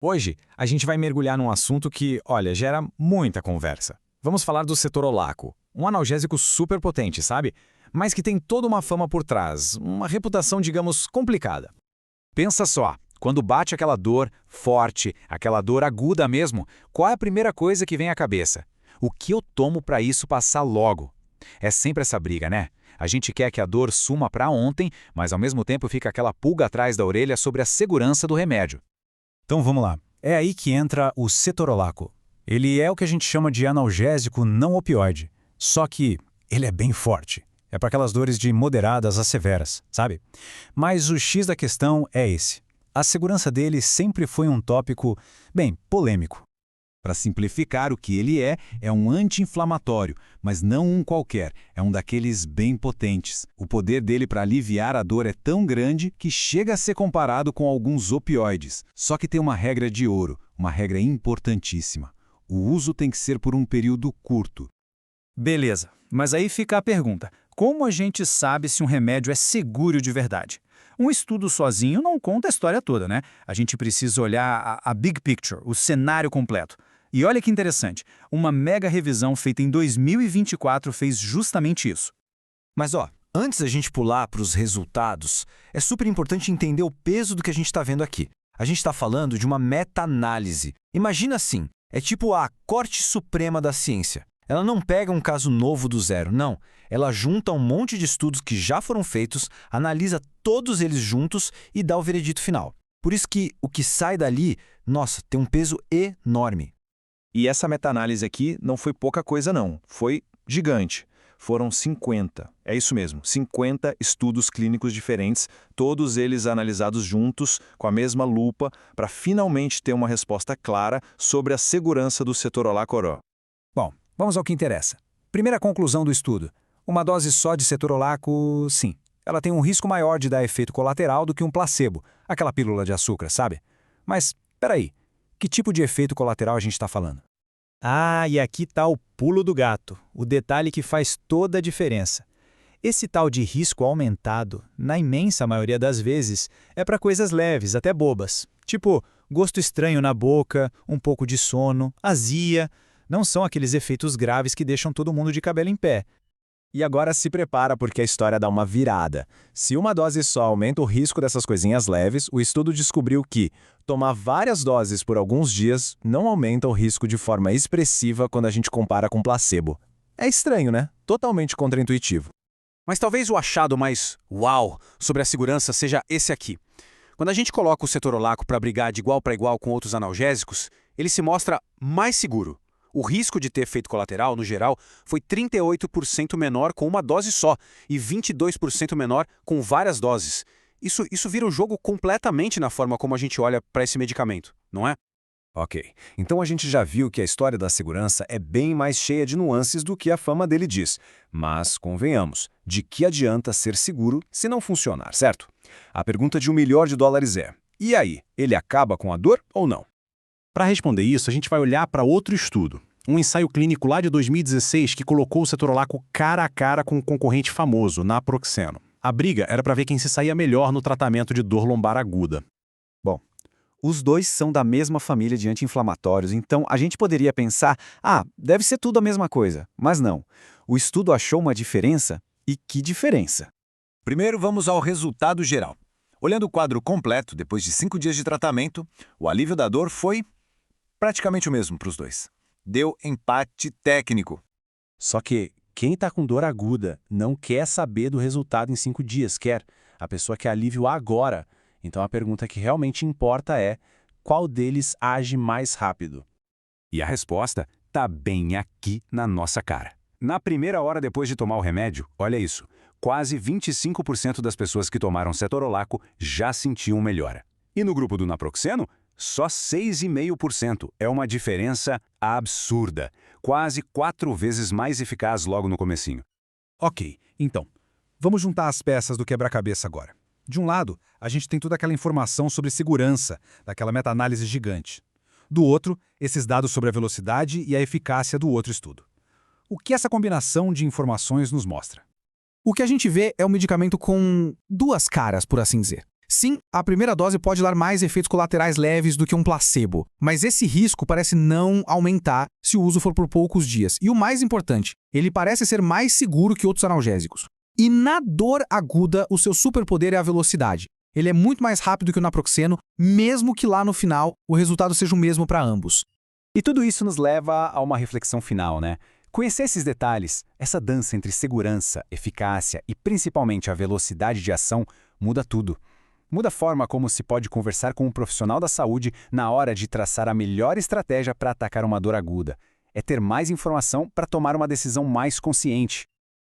Hoje, a gente vai mergulhar num assunto que, olha, gera muita conversa. Vamos falar do cetorolaco, um analgésico super potente, sabe? Mas que tem toda uma fama por trás, uma reputação, digamos, complicada. Pensa só, quando bate aquela dor forte, aquela dor aguda mesmo, qual é a primeira coisa que vem à cabeça? O que eu tomo para isso passar logo? É sempre essa briga, né? A gente quer que a dor suma para ontem, mas ao mesmo tempo fica aquela pulga atrás da orelha sobre a segurança do remédio. Então vamos lá. É aí que entra o cetorolaco. Ele é o que a gente chama de analgésico não opioide. Só que ele é bem forte. É para aquelas dores de moderadas a severas, sabe? Mas o X da questão é esse. A segurança dele sempre foi um tópico, bem, polêmico. Para simplificar, o que ele é um anti-inflamatório, mas não um qualquer, é um daqueles bem potentes. O poder dele para aliviar a dor é tão grande que chega a ser comparado com alguns opioides. Só que tem uma regra de ouro, uma regra importantíssima. O uso tem que ser por um período curto. Beleza, mas aí fica a pergunta. Como a gente sabe se um remédio é seguro de verdade? Um estudo sozinho não conta a história toda, né? A gente precisa olhar a big picture, o cenário completo. E olha que interessante, uma mega revisão feita em 2024 fez justamente isso. Mas antes da gente pular para os resultados, é super importante entender o peso do que a gente está vendo aqui. A gente está falando de uma meta-análise. Imagina assim, é tipo a Corte Suprema da ciência. Ela não pega um caso novo do zero, não. Ela junta um monte de estudos que já foram feitos, analisa todos eles juntos e dá o veredito final. Por isso que o que sai dali, nossa, tem um peso enorme. E essa meta-análise aqui não foi pouca coisa não, foi gigante. Foram 50, é isso mesmo, 50 estudos clínicos diferentes, todos eles analisados juntos, com a mesma lupa, para finalmente ter uma resposta clara sobre a segurança do cetorolaco. Bom, vamos ao que interessa. Primeira conclusão do estudo. Uma dose só de cetorolaco, sim. Ela tem um risco maior de dar efeito colateral do que um placebo, aquela pílula de açúcar, sabe? Mas, peraí, que tipo de efeito colateral a gente está falando? Ah, e aqui está o pulo do gato, o detalhe que faz toda a diferença. Esse tal de risco aumentado, na imensa maioria das vezes, é para coisas leves, até bobas. Tipo, gosto estranho na boca, um pouco de sono, azia. Não são aqueles efeitos graves que deixam todo mundo de cabelo em pé. E agora se prepara porque a história dá uma virada. Se uma dose só aumenta o risco dessas coisinhas leves, o estudo descobriu que tomar várias doses por alguns dias não aumenta o risco de forma expressiva quando a gente compara com placebo. É estranho, né? Totalmente contraintuitivo. Mas talvez o achado mais uau sobre a segurança seja esse aqui. Quando a gente coloca o cetorolaco para brigar de igual para igual com outros analgésicos, ele se mostra mais seguro. O risco de ter efeito colateral, no geral, foi 38% menor com uma dose só e 22% menor com várias doses. Isso vira o jogo completamente na forma como a gente olha para esse medicamento, não é? Ok, então a gente já viu que a história da segurança é bem mais cheia de nuances do que a fama dele diz. Mas, convenhamos, de que adianta ser seguro se não funcionar, certo? A pergunta de $1 milhão é, e aí, ele acaba com a dor ou não? Para responder isso, a gente vai olhar para outro estudo. Um ensaio clínico lá de 2016 que colocou o cetorolaco cara a cara com um concorrente famoso, naproxeno. A briga era para ver quem se saía melhor no tratamento de dor lombar aguda. Bom, os dois são da mesma família de anti-inflamatórios, então a gente poderia pensar, deve ser tudo a mesma coisa. Mas não. O estudo achou uma diferença, e que diferença? Primeiro, vamos ao resultado geral. Olhando o quadro completo, depois de 5 dias de tratamento, o alívio da dor foi praticamente o mesmo para os dois. Deu empate técnico. Só que quem está com dor aguda não quer saber do resultado em 5 dias, quer. A pessoa quer alívio agora. Então a pergunta que realmente importa é, qual deles age mais rápido? E a resposta está bem aqui na nossa cara. Na primeira hora depois de tomar o remédio, olha isso, quase 25% das pessoas que tomaram cetorolaco já sentiam melhora. E no grupo do naproxeno, só 6,5%. É uma diferença absurda, quase 4 vezes mais eficaz logo no comecinho. Ok, então, vamos juntar as peças do quebra-cabeça agora. De um lado, a gente tem toda aquela informação sobre segurança, daquela meta-análise gigante. Do outro, esses dados sobre a velocidade e a eficácia do outro estudo. O que essa combinação de informações nos mostra? O que a gente vê é um medicamento com duas caras, por assim dizer. Sim, a primeira dose pode dar mais efeitos colaterais leves do que um placebo, mas esse risco parece não aumentar se o uso for por poucos dias. E o mais importante, ele parece ser mais seguro que outros analgésicos. E na dor aguda, o seu superpoder é a velocidade. Ele é muito mais rápido que o naproxeno, mesmo que lá no final o resultado seja o mesmo para ambos. E tudo isso nos leva a uma reflexão final, né? Conhecer esses detalhes, essa dança entre segurança, eficácia e principalmente a velocidade de ação, muda tudo. Muda a forma como se pode conversar com um profissional da saúde na hora de traçar a melhor estratégia para atacar uma dor aguda. É ter mais informação para tomar uma decisão mais consciente.